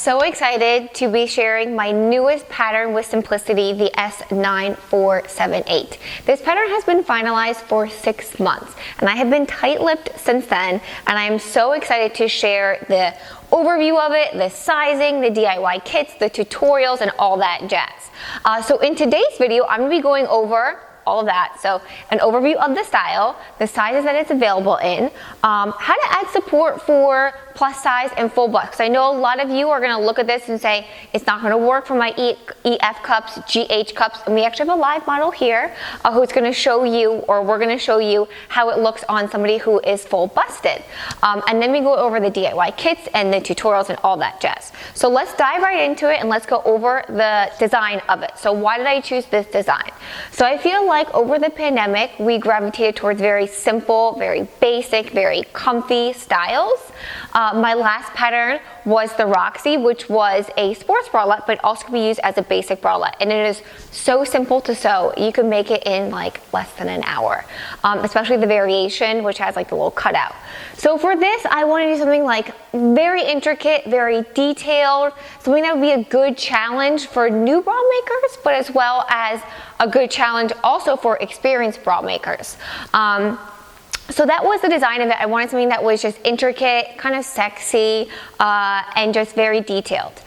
so excited to be sharing my newest pattern with Simplicity, the S9478. This pattern has been finalized for 6 months, and I have been tight-lipped since then, and I am so excited to share the overview of it, the sizing, the DIY kits, the tutorials, and all that jazz. So in today's video, I'm going to be going over all of that. So an overview of the style, the sizes that it's available in, how to add support for plus size and full bust. Because I know a lot of you are going to look at this and say, it's not going to work for my EF cups, GH cups. And we actually have a live model here who's going to show you, or we're going to show you how it looks on somebody who is full busted. And then we go over the DIY kits and the tutorials and all that jazz. So let's dive right into it and let's go over the design of it. So why did I choose this design? So I feel like over the pandemic, we gravitated towards very simple, very basic, very comfy styles. My last pattern was the Roxy, which was a sports bralette, but also can be used as a basic bralette. And it is so simple to sew. You can make it in like less than an hour, especially the variation, which has like the little cutout. So for this, I want to do something like very intricate, very detailed, something that would be a good challenge for new bra makers, but as well as a good challenge also for experienced bra makers. So that was the design of it. I wanted something that was just intricate, kind of sexy, and just very detailed.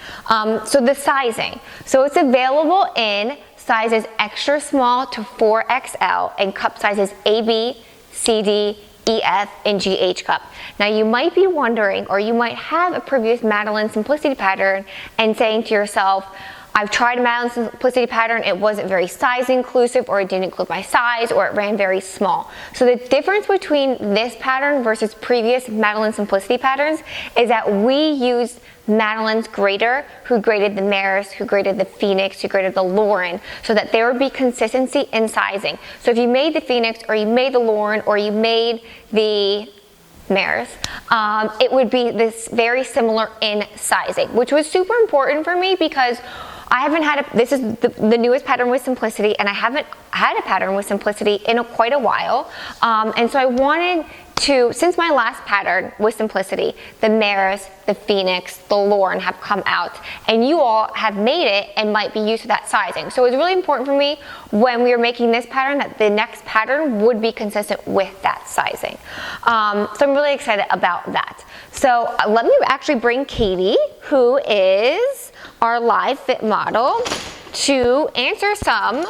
So the sizing. So it's available in sizes extra small to 4XL and cup sizes AB, CD, EF, and GH cup. Now you might be wondering, or you might have a previous Madalynne Simplicity pattern and saying to yourself, I've tried a Madalynne Simplicity pattern, it wasn't very size inclusive, or it didn't include my size, or it ran very small. So the difference between this pattern versus previous Madalynne Simplicity patterns is that we used Madalynne's grader, who graded the Maris, who graded the Phoenix, who graded the Lauren, so that there would be consistency in sizing. So if you made the Phoenix, or you made the Lauren, or you made the Maris, it would be this very similar in sizing, which was super important for me because I haven't had this is the newest pattern with Simplicity, and I haven't had a pattern with Simplicity in quite a while. And so I wanted to, since my last pattern with Simplicity, the Maris, the Phoenix, the Lauren have come out, and you all have made it and might be used to that sizing. So it was really important for me when we were making this pattern that the next pattern would be consistent with that sizing. So I'm really excited about that. So let me actually bring Katie, who is our live fit model, to answer some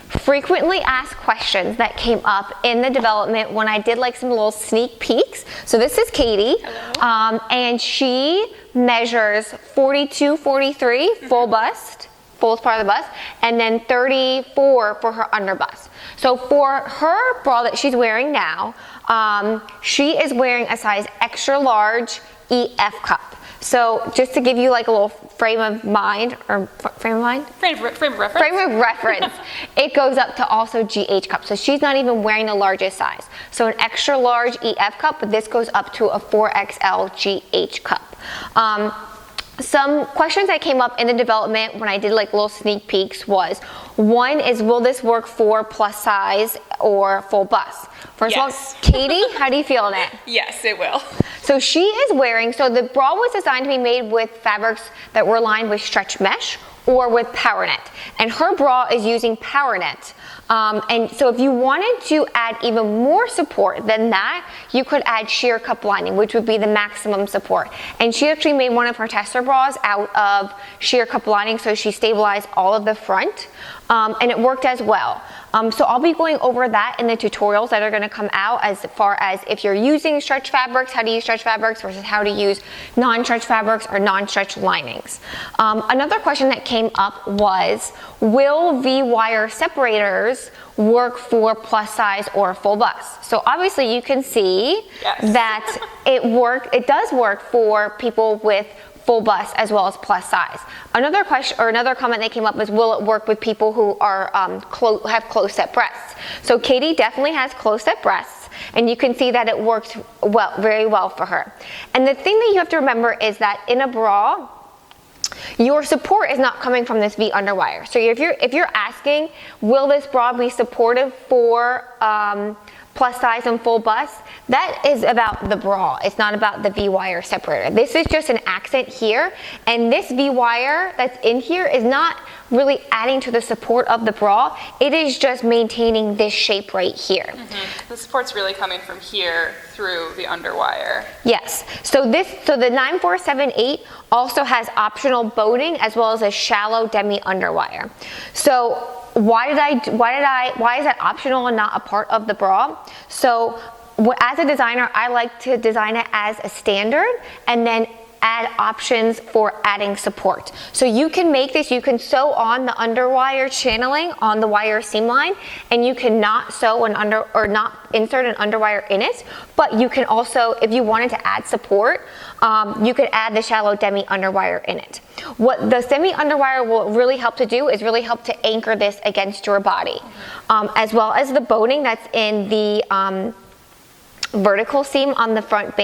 frequently asked questions that came up in the development when I did like some little sneak peeks. So this is Katie, and she measures 42, 43 full bust, fullest part of the bust, and then 34 for her under bust. So for her bra that she's wearing now, she is wearing a size extra large EF cup. So just to give you like a little frame of mind, or frame of reference, it goes up to also GH cup. So she's not even wearing the largest size. So an extra large EF cup, but this goes up to a 4XL GH cup. Some questions that came up in the development when I did like little sneak peeks was, one is, will this work for plus size or full bust? First of all, Katie, how do you feel in it? Yes, it will. So she is wearing, so the bra was designed to be made with fabrics that were lined with stretch mesh or with power net. And her bra is using power net. And so if you wanted to add even more support than that, you could add sheer cup lining, which would be the maximum support. And she actually made one of her tester bras out of sheer cup lining, so she stabilized all of the front, and it worked as well. So I'll be going over that in the tutorials that are going to come out, as far as if you're using stretch fabrics, how to use stretch fabrics versus how to use non-stretch fabrics or non-stretch linings. Another question that came up was, will V-wire separators work for plus size or full bust? So obviously you can see that it does work for people with full bust as well as plus size. Another question, or another comment that came up was, will it work with people who are have close set breasts? So Katie definitely has close set breasts, and you can see that it works well, very well for her. And the thing that you have to remember is that in a bra, your support is not coming from this V underwire. So if you're asking, will this bra be supportive for plus size and full bust, that is about the bra. It's not about the V-wire separator. This is just an accent here, and this V-wire that's in here is not really adding to the support of the bra. It is just maintaining this shape right here. The support's really coming from here through the underwire. Yes. So the 9478 also has optional boating as well as a shallow demi underwire. So why is that optional and not a part of the bra? So as a designer, I like to design it as a standard and then add options for adding support. So you can make this, you can sew on the underwire channeling on the wire seam line, and you cannot sew not insert an underwire in it, but you can also, if you wanted to add support, you could add the shallow demi underwire in it. What the semi underwire will really help to do is really help to anchor this against your body, as well as the boating that's in the vertical seam on the front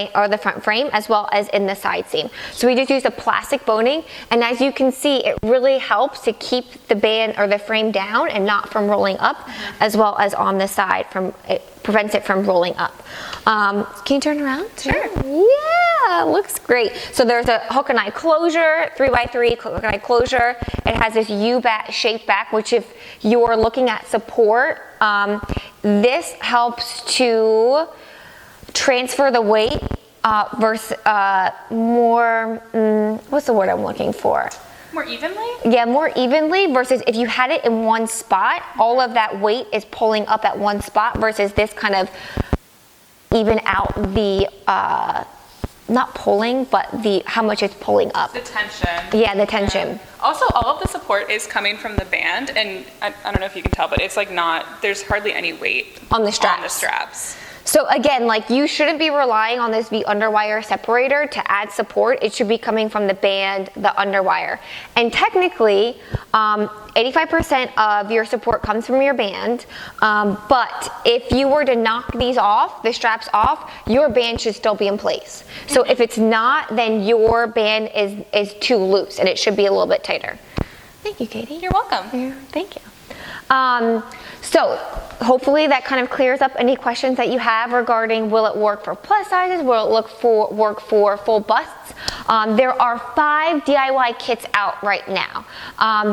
frame, as well as in the side seam. So we just use a plastic boning, and as you can see, it really helps to keep the band or the frame down and not from rolling up, as well as on the side, it prevents it from rolling up. Can you turn around? Sure. Yeah, looks great. So there's a hook and eye closure, 3x3 hook and eye closure. It has this U-shaped back, which if you're looking at support, this helps to transfer the weight versus more, what's the word I'm looking for? More evenly? Yeah, more evenly versus if you had it in one spot, all of that weight is pulling up at one spot versus this kind of even out the, not pulling, but how much it's pulling up. The tension. Yeah, the tension. Yeah. Also, all of the support is coming from the band, and I don't know if you can tell, but it's like there's hardly any weight on the straps. So again, like, you shouldn't be relying on this underwire separator to add support. It should be coming from the band, the underwire. And technically, 85% of your support comes from your band, but if you were to knock these off, the straps off, your band should still be in place. So if it's not, then your band is too loose and it should be a little bit tighter. Thank you, Katie. You're welcome. Yeah, thank you. So hopefully that kind of clears up any questions that you have regarding will it work for plus sizes, will it work for full busts. There are 5 DIY kits out right now.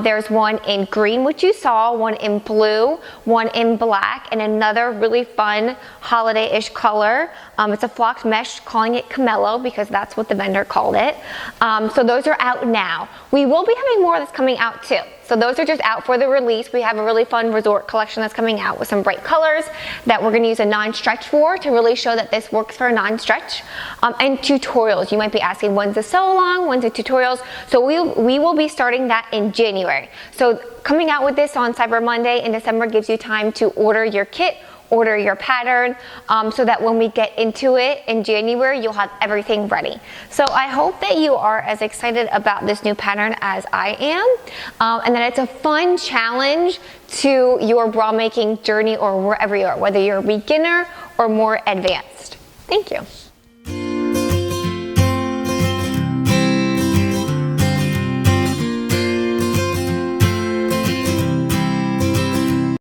There's one in green, which you saw, one in blue, one in black, and another really fun holiday-ish color. It's a flocked mesh, calling it Camello because that's what the vendor called it. So those are out now. We will be having more that's coming out too. So those are just out for the release. We have a really fun resort collection that's coming out with some bright colors that we're going to use a non-stretch for to really show that this works for a non-stretch. And tutorials. You might be asking, when's the sew along, when's the tutorials? So we will be starting that in January. So coming out with this on Cyber Monday in December gives you time to order your kit, order your pattern, so that when we get into it in January, you'll have everything ready. So I hope that you are as excited about this new pattern as I am, and that it's a fun challenge to your bra making journey or wherever you are, whether you're a beginner or more advanced. Thank you.